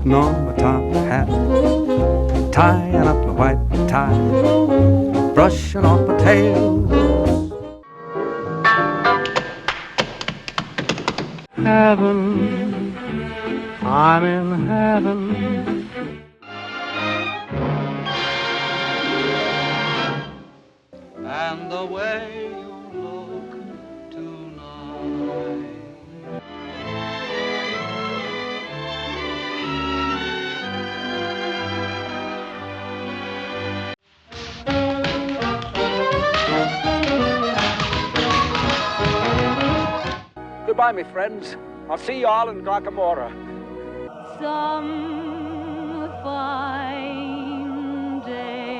putting on my top hat, tying up my white tie, brushing off my tail. Heaven, I'm in heaven. And the way you look tonight. Goodbye, my friends. I'll see you all in Glockamora. Some fine day.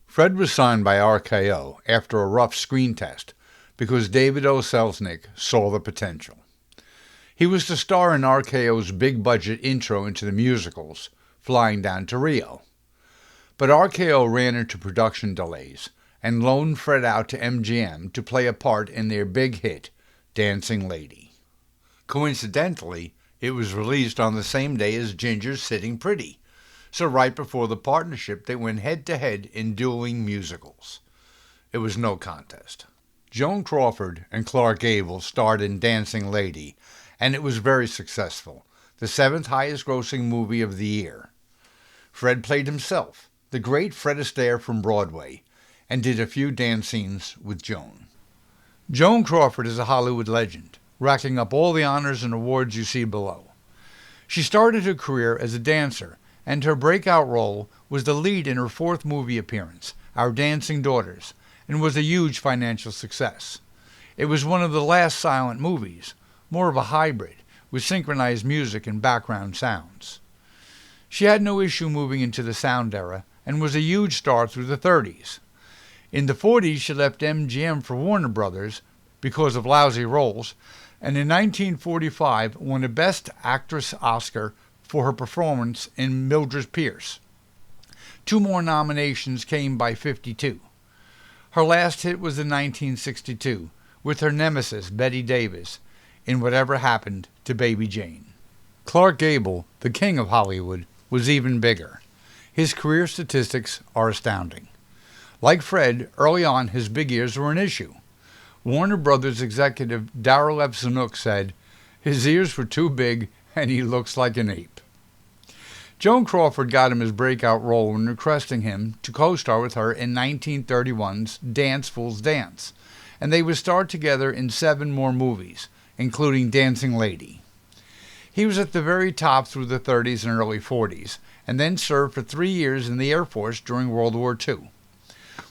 Fred was signed by RKO after a rough screen test because David O. Selznick saw the potential. He was to star in RKO's big-budget intro into the musicals, Flying Down to Rio. But RKO ran into production delays and loaned Fred out to MGM to play a part in their big hit, Dancing Lady. Coincidentally, it was released on the same day as Ginger's Sitting Pretty, so right before the partnership they went head-to-head in dueling musicals. It was no contest. Joan Crawford and Clark Gable starred in Dancing Lady, and it was very successful, the 7th highest-grossing movie of the year. Fred played himself, the great Fred Astaire from Broadway, and did a few dance scenes with Joan. Joan Crawford is a Hollywood legend, racking up all the honors and awards you see below. She started her career as a dancer, and her breakout role was the lead in her 4th movie appearance, Our Dancing Daughters, and was a huge financial success. It was one of the last silent movies, more of a hybrid, with synchronized music and background sounds. She had no issue moving into the sound era, and was a huge star through the 30s. In the 40s, she left MGM for Warner Brothers because of lousy roles, and in 1945 won a Best Actress Oscar for her performance in Mildred Pierce. 2 more nominations came by 52. Her last hit was in 1962 with her nemesis Bette Davis in Whatever Happened to Baby Jane. Clark Gable, the king of Hollywood, was even bigger. His career statistics are astounding. Like Fred, early on his big ears were an issue. Warner Brothers executive Darryl F. Zanuck said, "His ears were too big and he looks like an ape." Joan Crawford got him his breakout role when requesting him to co-star with her in 1931's Dance Fools Dance, and they would star together in 7 more movies, including Dancing Lady. He was at the very top through the 30s and early 40s, and then served for 3 years in the Air Force during World War II.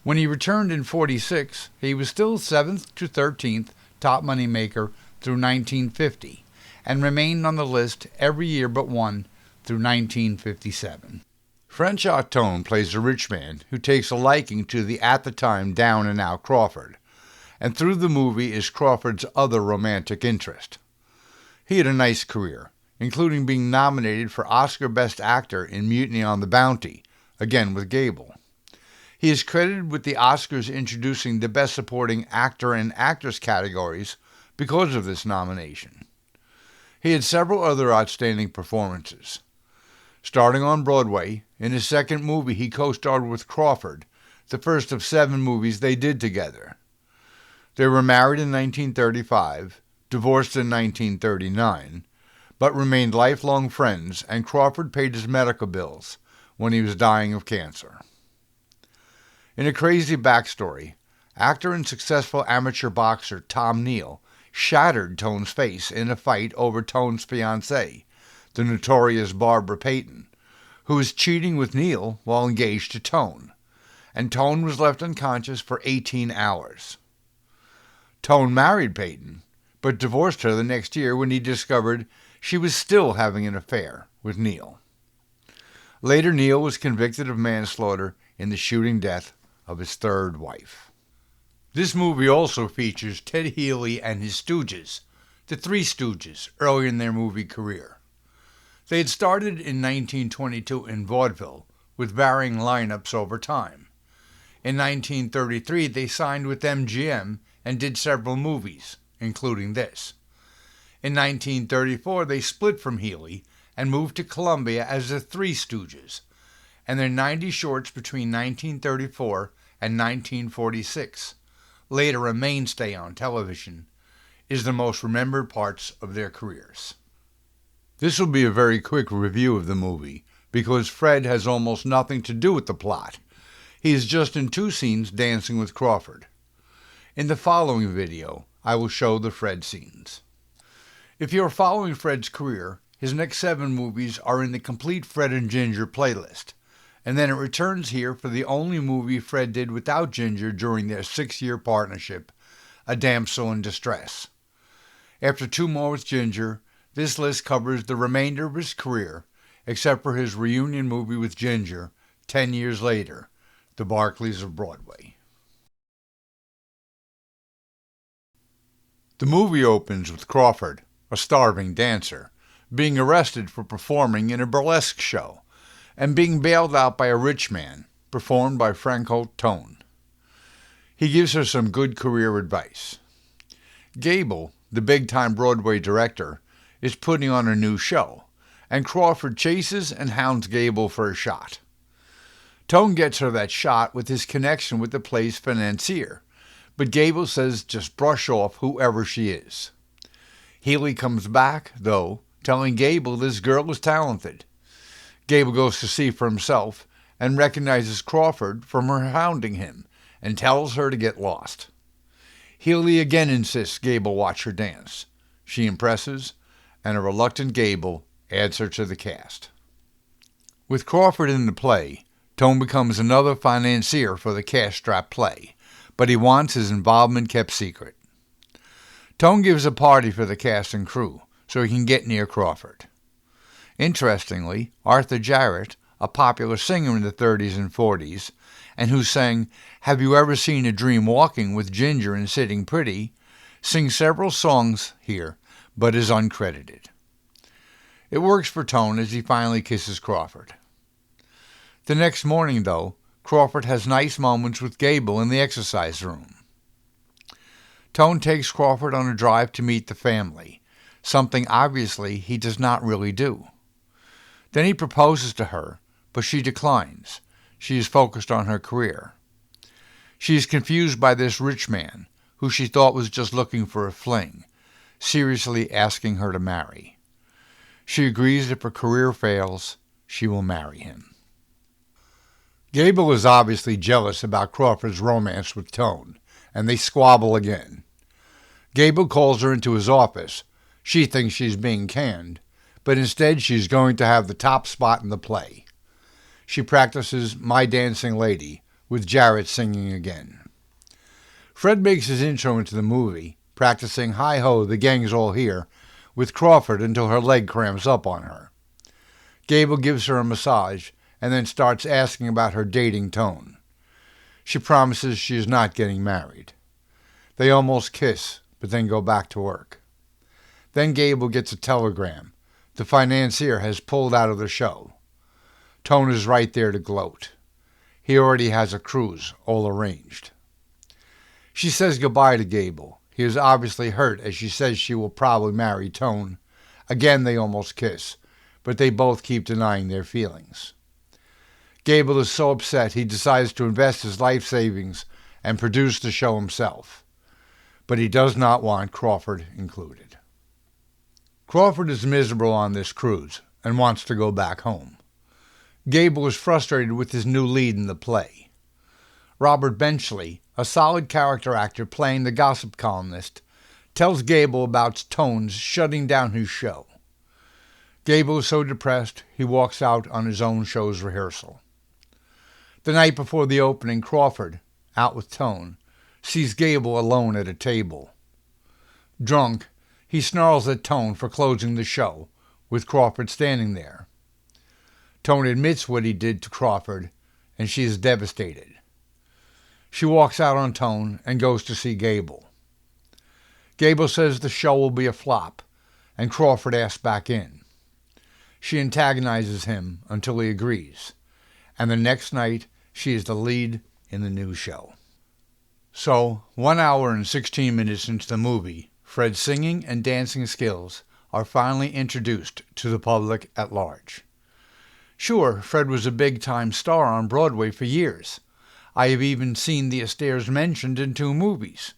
When he returned in 46, he was still 7th to 13th top money maker through 1950, and remained on the list every year but one through 1957. Franchot Tone plays a rich man who takes a liking to the at-the-time down-and-out Crawford, and through the movie is Crawford's other romantic interest. He had a nice career, including being nominated for Oscar Best Actor in Mutiny on the Bounty, again with Gable. He is credited with the Oscars introducing the Best Supporting Actor and Actress categories because of this nomination. He had several other outstanding performances. Starting on Broadway, in his 2nd movie he co-starred with Crawford, the first of 7 movies they did together. They were married in 1935, divorced in 1939, but remained lifelong friends, and Crawford paid his medical bills when he was dying of cancer. In a crazy backstory, actor and successful amateur boxer Tom Neal shattered Tone's face in a fight over Tone's fiancée, the notorious Barbara Payton, who was cheating with Neal while engaged to Tone, and Tone was left unconscious for 18 hours. Tone married Payton, but divorced her the next year when he discovered she was still having an affair with Neal. Later, Neal was convicted of manslaughter in the shooting death of his 3rd wife. This movie also features Ted Healy and his Stooges, the Three Stooges, early in their movie career. They had started in 1922 in vaudeville, with varying lineups over time. In 1933, they signed with MGM and did several movies, including this. In 1934, they split from Healy and moved to Columbia as the Three Stooges, and their 90 shorts between 1934 and 1946, later a mainstay on television, is the most remembered parts of their careers. This will be a very quick review of the movie, because Fred has almost nothing to do with the plot. He is just in 2 scenes dancing with Crawford. In the following video, I will show the Fred scenes. If you are following Fred's career, his next 7 movies are in the Complete Fred and Ginger playlist, and then it returns here for the only movie Fred did without Ginger during their 6-year partnership, A Damsel in Distress. After 2 more with Ginger, this list covers the remainder of his career, except for his reunion movie with Ginger 10 years later, The Barkleys of Broadway. The movie opens with Crawford, a starving dancer, being arrested for performing in a burlesque show, and being bailed out by a rich man, performed by Franco Tone. He gives her some good career advice. Gable, the big-time Broadway director, is putting on a new show, and Crawford chases and hounds Gable for a shot. Tone gets her that shot with his connection with the play's financier, but Gable says just brush off whoever she is. Healy comes back, though, telling Gable this girl is talented. Gable goes to see for himself and recognizes Crawford from her hounding him and tells her to get lost. Healy again insists Gable watch her dance. She impresses, and a reluctant Gable adds her to the cast. With Crawford in the play, Tone becomes another financier for the cash-strapped play, but he wants his involvement kept secret. Tone gives a party for the cast and crew so he can get near Crawford. Interestingly, Arthur Jarrett, a popular singer in the 30s and 40s, and who sang "Have You Ever Seen a Dream Walking with Ginger and Sitting Pretty," sings several songs here, but is uncredited. It works for Tone as he finally kisses Crawford. The next morning, though, Crawford has nice moments with Gable in the exercise room. Tone takes Crawford on a drive to meet the family, something obviously he does not really do. Then he proposes to her, but she declines. She is focused on her career. She is confused by this rich man, who she thought was just looking for a fling, seriously asking her to marry. She agrees if her career fails, she will marry him. Gable is obviously jealous about Crawford's romance with Tone, and they squabble again. Gable calls her into his office. She thinks she's being canned, but instead she's going to have the top spot in the play. She practices My Dancing Lady, with Jarrett singing again. Fred makes his intro into the movie, practicing Hi-Ho, the Gang's All Here, with Crawford until her leg cramps up on her. Gable gives her a massage, and then starts asking about her dating Tone. She promises she is not getting married. They almost kiss, but then go back to work. Then Gable gets a telegram. The financier has pulled out of the show. Tone is right there to gloat. He already has a cruise all arranged. She says goodbye to Gable. He is obviously hurt as she says she will probably marry Tone. Again they almost kiss, but they both keep denying their feelings. Gable is so upset he decides to invest his life savings and produce the show himself. But he does not want Crawford included. Crawford is miserable on this cruise and wants to go back home. Gable is frustrated with his new lead in the play. Robert Benchley, a solid character actor playing the gossip columnist, tells Gable about Tone's shutting down his show. Gable is so depressed he walks out on his own show's rehearsal. The night before the opening, Crawford, out with Tone, sees Gable alone at a table. Drunk, he snarls at Tone for closing the show, with Crawford standing there. Tone admits what he did to Crawford, and she is devastated. She walks out on Tone and goes to see Gable. Gable says the show will be a flop, and Crawford asks back in. She antagonizes him until he agrees, and the next night she is the lead in the new show. So, 1 hour and 16 minutes into the movie, Fred's singing and dancing skills are finally introduced to the public at large. Sure, Fred was a big-time star on Broadway for years. I have even seen the Astaires mentioned in 2 movies.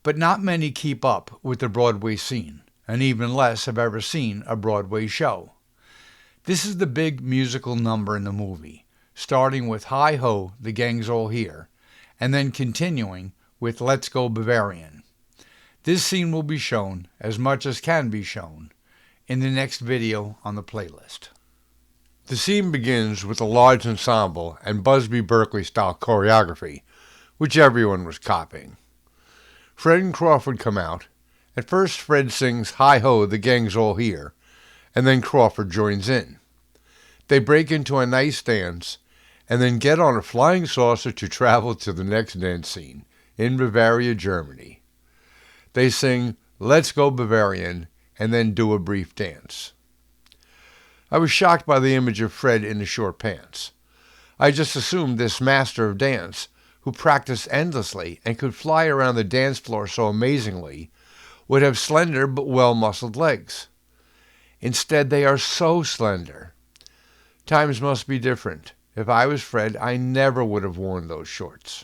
But not many keep up with the Broadway scene, and even less have ever seen a Broadway show. This is the big musical number in the movie, starting with Hi-Ho, the Gang's All Here, and then continuing with Let's Go Bavarian. This scene will be shown, as much as can be shown, in the next video on the playlist. The scene begins with a large ensemble and Busby Berkeley-style choreography, which everyone was copying. Fred and Crawford come out. At first, Fred sings Hi-Ho, the Gang's All Here, and then Crawford joins in. They break into a nice dance, and then get on a flying saucer to travel to the next dance scene, in Bavaria, Germany. They sing Let's Go Bavarian, and then do a brief dance. I was shocked by the image of Fred in the short pants. I just assumed this master of dance, who practiced endlessly and could fly around the dance floor so amazingly, would have slender but well-muscled legs. Instead, they are so slender. Times must be different. If I was Fred, I never would have worn those shorts.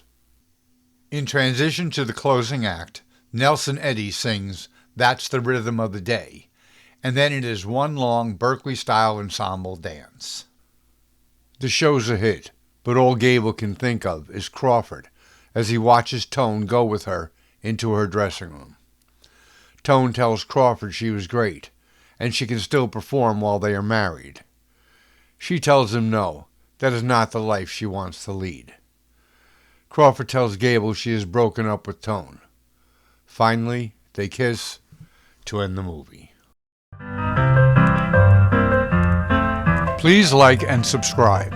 In transition to the closing act, Nelson Eddy sings That's the Rhythm of the Day, and then it is one long Berkeley-style ensemble dance. The show's a hit, but all Gable can think of is Crawford as he watches Tone go with her into her dressing room. Tone tells Crawford she was great, and she can still perform while they are married. She tells him no, that is not the life she wants to lead. Crawford tells Gable she is broken up with Tone. Finally, they kiss to end the movie. Please like and subscribe.